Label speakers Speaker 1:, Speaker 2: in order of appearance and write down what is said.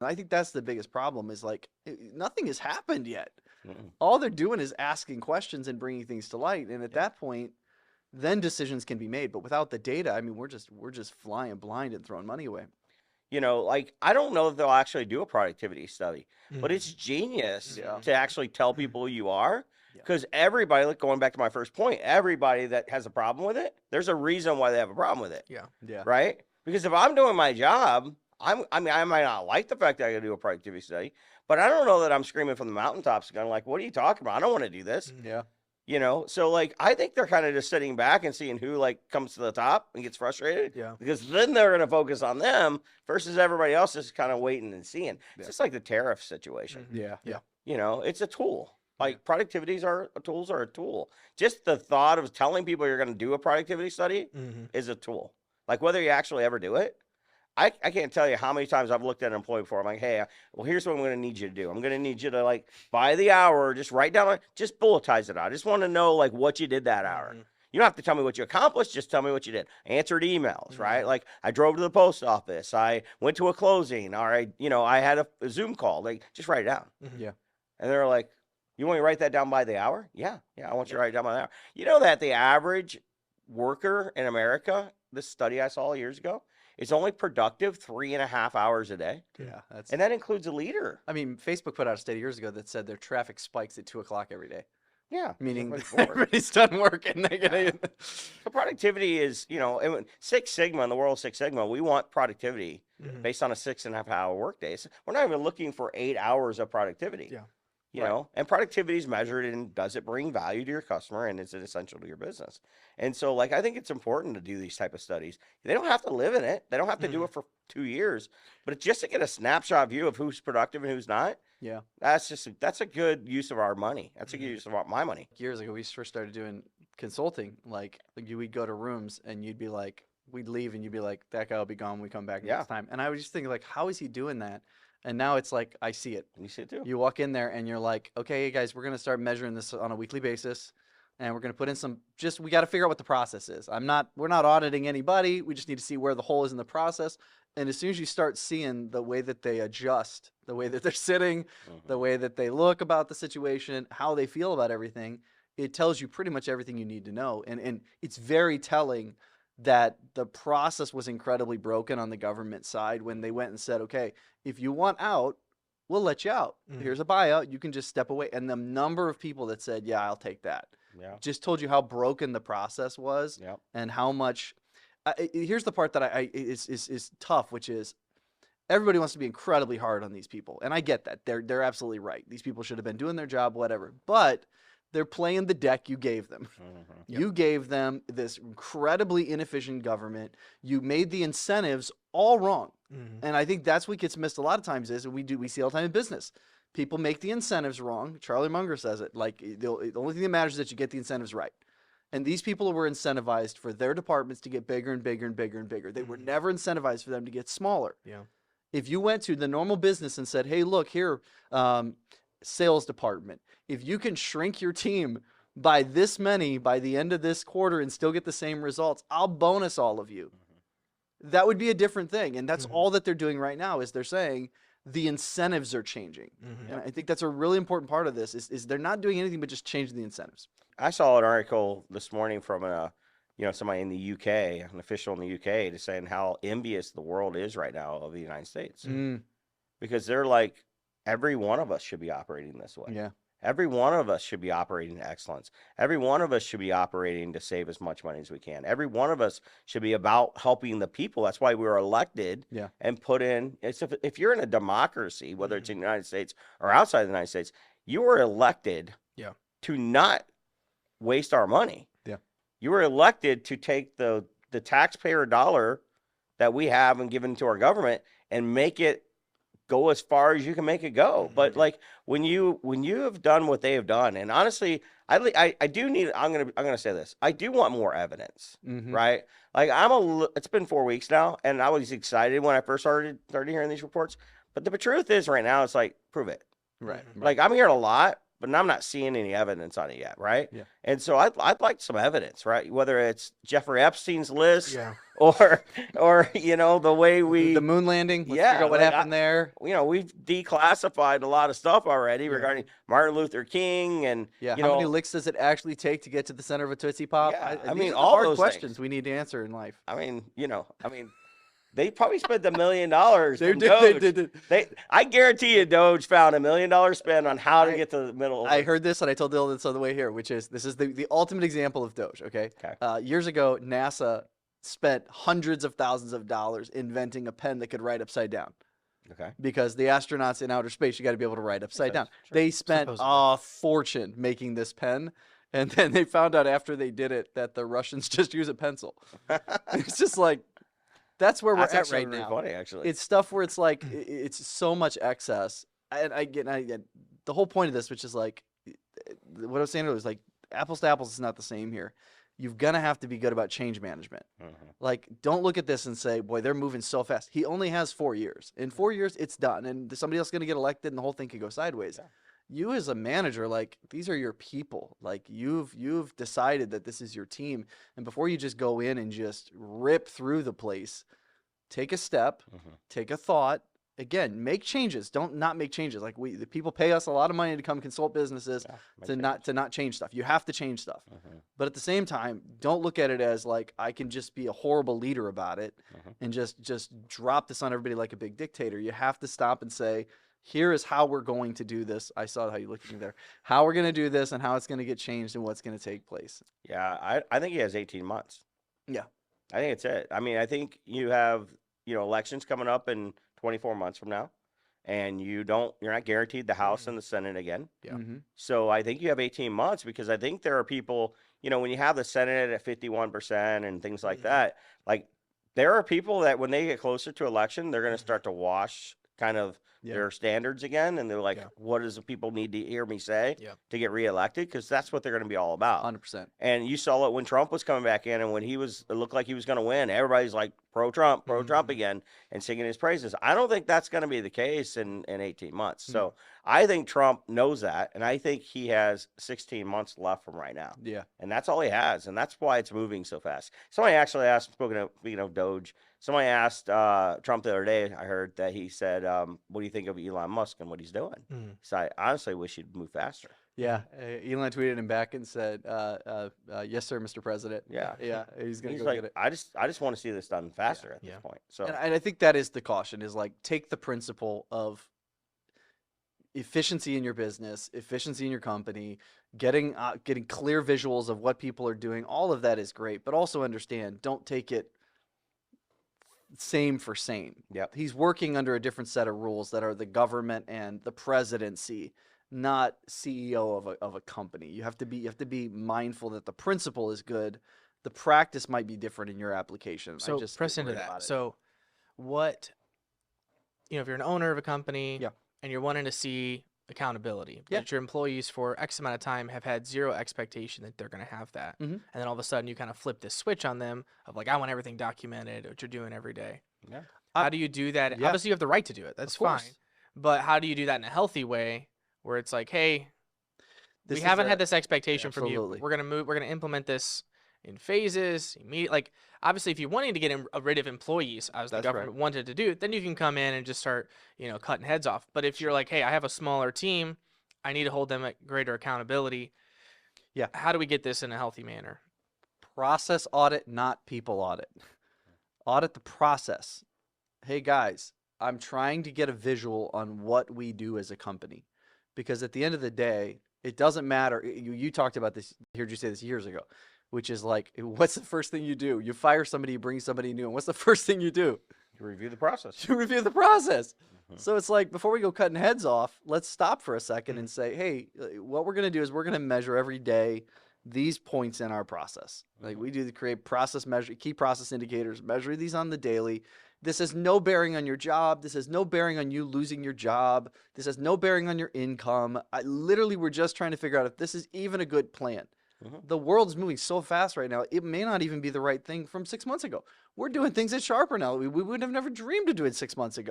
Speaker 1: I think that's the biggest problem is like nothing has happened yet.
Speaker 2: Mm-mm.
Speaker 1: All they're doing is asking questions and bringing things to light. And at that point, then decisions can be made. But without the data, I mean, we're just flying blind and throwing money away.
Speaker 2: You know, like I don't know if they'll actually do a productivity study, but
Speaker 3: Mhm.
Speaker 2: it's genius
Speaker 1: Yeah.
Speaker 2: to actually tell people who you are.
Speaker 1: Yeah.
Speaker 2: Because everybody, like going back to my first point, everybody that has a problem with it, there's a reason why they have a problem with it,
Speaker 3: Yeah.
Speaker 1: Yeah.
Speaker 2: right? Because if I'm doing my job, I mean, I might not like the fact that I got to do a productivity study, but I don't know that I'm screaming from the mountaintops, going like, "What are you talking about? I don't want to do this."
Speaker 1: Yeah.
Speaker 2: You know, so like I think they're kind of just sitting back and seeing who like comes to the top and gets frustrated.
Speaker 3: Yeah.
Speaker 2: Because then they're going to focus on them versus everybody else is kind of waiting and seeing.
Speaker 1: Yeah.
Speaker 2: It's just like the tariff situation.
Speaker 1: Yeah. Yeah.
Speaker 2: You know, it's a tool. Like tools are a tool. Just the thought of telling people you're going to do a productivity study
Speaker 3: Mhm.
Speaker 2: is a tool. Like whether you actually ever do it, I can't tell you how many times I've looked at an employee before. I'm like, hey, well, here's what I'm going to need you to do. I'm going to need you to like by the hour, just write down, just bulletize it out. I just want to know like what you did that hour.
Speaker 3: Mhm.
Speaker 2: You don't have to tell me what you accomplished. Just tell me what you did. Answered emails, right?
Speaker 3: Mhm.
Speaker 2: Like I drove to the post office. I went to a closing. Or I had a Zoom call. Like just write it down.
Speaker 3: Mhm.
Speaker 1: Yeah.
Speaker 2: And they're like, you want me to write that down by the hour? Yeah. I want you to write it down by the hour. You know that the average worker in America, this study I saw years ago, is only productive 3.5 hours a day.
Speaker 1: Yeah. That's.
Speaker 2: And that includes a leader.
Speaker 1: I mean, Facebook put out a study years ago that said their traffic spikes at 2 o'clock every day,
Speaker 2: Yeah.
Speaker 1: meaning
Speaker 2: everybody's bored.
Speaker 1: everybody's done work and they get.
Speaker 2: Yeah. So productivity is, Six Sigma, in the world of Six Sigma, we want productivity
Speaker 3: Mhm.
Speaker 2: based on a 6.5 hour workday. So we're not even looking for 8 hours of productivity.
Speaker 3: Yeah.
Speaker 2: You
Speaker 1: Right.
Speaker 2: know, and productivity is measured in does it bring value to your customer and is it essential to your business? And so, like, I think it's important to do these type of studies. They don't have to live in it. They don't have to do it for 2 years, but it's just to get a snapshot view of who's productive and who's not.
Speaker 1: Yeah.
Speaker 2: That's a good use of our money. That's a good
Speaker 3: Mhm.
Speaker 2: use of my money.
Speaker 1: Years ago, we first started doing consulting. We'd go to rooms and you'd be like, we'd leave and you'd be like, that guy will be gone when we come back
Speaker 2: Yeah.
Speaker 1: next time. And I was just thinking, like, how is he doing that? And now it's like, I see it.
Speaker 2: You see it too.
Speaker 1: You walk in there and you're like, okay, guys, we're going to start measuring this on a weekly basis. And we're going to put in we got to figure out what the process is. We're not auditing anybody. We just need to see where the hole is in the process. And as soon as you start seeing the way that they adjust, the way that they're sitting, the way that they look about the situation, how they feel about everything, it tells you pretty much everything you need to know. And it's very telling that the process was incredibly broken on the government side when they went and said, okay, if you want out, we'll let you out.
Speaker 3: Mhm.
Speaker 1: Here's a buyout. You can just step away. And the number of people that said, yeah, I'll take that,
Speaker 2: Yeah.
Speaker 1: just told you how broken the process was
Speaker 2: Yep.
Speaker 1: and how much. Here's the part that is tough, which is everybody wants to be incredibly hard on these people. And I get that. They're absolutely right. These people should have been doing their job, whatever. But they're playing the deck you gave them.
Speaker 2: Mhm.
Speaker 1: You gave them this incredibly inefficient government. You made the incentives all wrong.
Speaker 3: Mhm.
Speaker 1: And I think that's what gets missed a lot of times is we see all the time in business. People make the incentives wrong. Charlie Munger says it. Like the only thing that matters is that you get the incentives right. And these people were incentivized for their departments to get bigger and bigger and bigger and bigger. They were
Speaker 3: Mhm.
Speaker 1: never incentivized for them to get smaller.
Speaker 3: Yeah.
Speaker 1: If you went to the normal business and said, hey, look here, sales department, if you can shrink your team by this many by the end of this quarter and still get the same results, I'll bonus all of you. That would be a different thing. And that's
Speaker 3: Mhm.
Speaker 1: all that they're doing right now is they're saying the incentives are changing.
Speaker 3: Mhm.
Speaker 1: And I think that's a really important part of this is they're not doing anything but just changing the incentives.
Speaker 2: I saw an article this morning from somebody in the UK, an official in the UK, just saying how envious the world is right now of the United States because they're like, every one of us should be operating this way.
Speaker 1: Yeah.
Speaker 2: Every one of us should be operating in excellence. Every one of us should be operating to save as much money as we can. Every one of us should be about helping the people. That's why we were elected
Speaker 1: Yeah.
Speaker 2: and put in. If you're in a democracy, whether it's in the United States or outside the United States, you were elected
Speaker 3: Yeah.
Speaker 2: to not waste our money.
Speaker 1: Yeah.
Speaker 2: You were elected to take the taxpayer dollar that we have and given to our government and make it go as far as you can make it go. But like when you have done what they have done, and honestly, I do need. I'm gonna say this. I do want more evidence,
Speaker 1: Mhm.
Speaker 2: right? Like it's been 4 weeks now, and I was excited when I first started hearing these reports. But the truth is, right now, it's like prove it.
Speaker 1: Right.
Speaker 2: Like I'm hearing a lot, but I'm not seeing any evidence on it yet, right?
Speaker 1: Yeah.
Speaker 2: And so I'd like some evidence, right? Whether it's Jeffrey Epstein's list
Speaker 3: Yeah.
Speaker 2: or you know, the way we
Speaker 1: The moon landing. Let's
Speaker 2: Yeah,
Speaker 1: figure out what
Speaker 2: like,
Speaker 1: happened there.
Speaker 2: you know, we've declassified a lot of stuff already
Speaker 3: Yeah.
Speaker 2: regarding Martin Luther King and
Speaker 1: Yeah,
Speaker 2: you
Speaker 1: how
Speaker 2: know,
Speaker 1: many licks does it actually take to get to the center of a Tootsie Pop?
Speaker 2: Yeah, I
Speaker 1: these
Speaker 2: mean,
Speaker 1: are the
Speaker 2: all
Speaker 1: hard
Speaker 2: those
Speaker 1: questions
Speaker 2: things.
Speaker 1: we need to answer in life.
Speaker 2: I mean, you know, they probably spent $1 million. From
Speaker 1: They
Speaker 2: Doge.
Speaker 1: did.
Speaker 2: I guarantee you, Doge found $1 million spend on how to
Speaker 1: I-
Speaker 2: get to the middle.
Speaker 1: I heard this and I told Dylan this on the way here, which is this is the ultimate example of Doge. Okay.
Speaker 2: Okay.
Speaker 1: Years ago, NASA spent hundreds of thousands of dollars inventing a pen that could write upside down
Speaker 2: Okay.
Speaker 1: because the astronauts in outer space, you got to be able to write upside down.
Speaker 2: sense. Sure.
Speaker 1: They spent
Speaker 3: Supposedly.
Speaker 1: a fortune making this pen. And then they found out after they did it that the Russians just use a pencil. It's just like, that's where we're
Speaker 2: That's
Speaker 1: at
Speaker 2: actually
Speaker 1: right
Speaker 2: really
Speaker 1: now.
Speaker 2: funny, actually.
Speaker 1: It's stuff where it's like it's so much excess. And I get the whole point of this, which is like what I was saying earlier, is like apples to apples is not the same here. You're gonna have to be good about change management.
Speaker 2: Mhm.
Speaker 1: Like, don't look at this and say, "Boy, they're moving so fast." He only has 4 years. In 4 years, it's done, and somebody else is gonna get elected, and the whole thing could go sideways.
Speaker 2: Yeah.
Speaker 1: You as a manager, like these are your people. Like you've decided that this is your team, and before you just go in and just rip through the place, take a step,
Speaker 2: Mhm.
Speaker 1: take a thought. Again, make changes. Don't not make changes. Like the people pay us a lot of money to come consult businesses
Speaker 2: Yeah,
Speaker 1: to
Speaker 2: makes
Speaker 1: not change stuff. You have to change stuff.
Speaker 2: sense. Mhm.
Speaker 1: But at the same time, don't look at it as like I can just be a horrible leader about it
Speaker 2: Mhm.
Speaker 1: and just drop this on everybody like a big dictator. You have to stop and say, here is how we're going to do this. I saw how you looked at me there. How we're going to do this and how it's going to get changed and what's going to take place.
Speaker 2: Yeah, I think he has 18 months.
Speaker 1: Yeah.
Speaker 2: I think it's it. I mean, I think you have, you know, elections coming up in 24 months from now, and you're not guaranteed the House and the Senate again.
Speaker 3: Yeah.
Speaker 1: Mhm.
Speaker 2: So I think you have 18 months because I think there are people, you know, when you have the Senate at 51% and things like
Speaker 3: Mhm.
Speaker 2: that, like there are people that when they get closer to election, they're going to start to wash kind of
Speaker 1: Yeah.
Speaker 2: their standards again. And they're like,
Speaker 3: Yeah.
Speaker 2: what does the people need to hear me say
Speaker 3: Yeah.
Speaker 2: to get reelected? Because that's what they're going to be all about.
Speaker 1: 100%.
Speaker 2: And you saw it when Trump was coming back in, and when it looked like he was going to win. Everybody's like pro Trump
Speaker 3: Mhm.
Speaker 2: again, and singing his praises. I don't think that's going to be the case in 18 months.
Speaker 1: Mm.
Speaker 2: So I think Trump knows that, and I think he has 16 months left from right now,
Speaker 1: Yeah.
Speaker 2: and that's all he has, and that's why it's moving so fast. Somebody actually asked, speaking of Doge, somebody asked Trump the other day. I heard that he said, "What do you think of Elon Musk and what he's doing?"
Speaker 3: Mhm.
Speaker 2: So I honestly wish he'd move faster.
Speaker 1: Yeah. Elon tweeted him back and said, yes, sir, Mr. President.
Speaker 2: Yeah.
Speaker 1: Yeah. He's going to
Speaker 2: He's
Speaker 1: go
Speaker 2: like,
Speaker 1: get it.
Speaker 2: I just want to see this done faster at
Speaker 3: Yeah.
Speaker 2: this point. So
Speaker 1: And I think that is the caution is like take the principle of efficiency in your business, efficiency in your company, getting clear visuals of what people are doing. All of that is great, but also understand, don't take it same for same.
Speaker 2: Yep.
Speaker 1: He's working under a different set of rules that are the government and the presidency, not CEO of a company. You have to be mindful that the principle is good. The practice might be different in your application. I
Speaker 3: So
Speaker 1: just
Speaker 3: press
Speaker 1: get
Speaker 3: into
Speaker 1: worried
Speaker 3: that.
Speaker 1: about it.
Speaker 3: So what, if you're an owner of a company
Speaker 1: Yeah.
Speaker 3: and you're wanting to see accountability,
Speaker 1: Yeah.
Speaker 3: that your employees for X amount of time have had zero expectation that they're going to have that.
Speaker 1: Mhm.
Speaker 3: And then all of a sudden you kind of flip this switch on them of like, I want everything documented, what you're doing every day.
Speaker 2: yeah.
Speaker 1: I-
Speaker 3: How do you do that?
Speaker 1: yeah.
Speaker 3: Obviously you have the right to do it. That's
Speaker 1: course.
Speaker 3: fine. But how do you do that in a healthy way where it's like, hey,
Speaker 1: This
Speaker 3: we
Speaker 1: is
Speaker 3: haven't
Speaker 1: a-
Speaker 3: had this expectation from you.
Speaker 1: Absolutely.
Speaker 3: We're gonna implement this in phases. Like obviously, if you're wanting to get rid of employees, as the
Speaker 1: That's right.
Speaker 3: government wanted to do, then you can come in and just start, cutting heads off. But if you're like, hey, I have a smaller team, I need to hold them at greater accountability.
Speaker 1: Yeah.
Speaker 3: How do we get this in a healthy manner?
Speaker 1: Process audit, not people audit. Audit the process. Hey guys, I'm trying to get a visual on what we do as a company. Because at the end of the day, it doesn't matter. You talked about this, I heard you say this years ago, which is like, what's the first thing you do? You fire somebody, you bring somebody new, and what's the first thing you do?
Speaker 2: You review the process.
Speaker 1: You review the process.
Speaker 2: Mhm.
Speaker 1: So it's like, before we go cutting heads off, let's stop for a second
Speaker 3: Mhm.
Speaker 1: and say, hey, what we're going to do is we're going to measure every day these points in our process. Like we do create process measure, key process indicators, measure these on the daily. This has no bearing on your job. This has no bearing on you losing your job. This has no bearing on your income. We're just trying to figure out if this is even a good plan.
Speaker 2: Mhm.
Speaker 1: The world's moving so fast right now, it may not even be the right thing from 6 months ago. We're doing things at Sharper now we would have never dreamed of doing 6 months ago.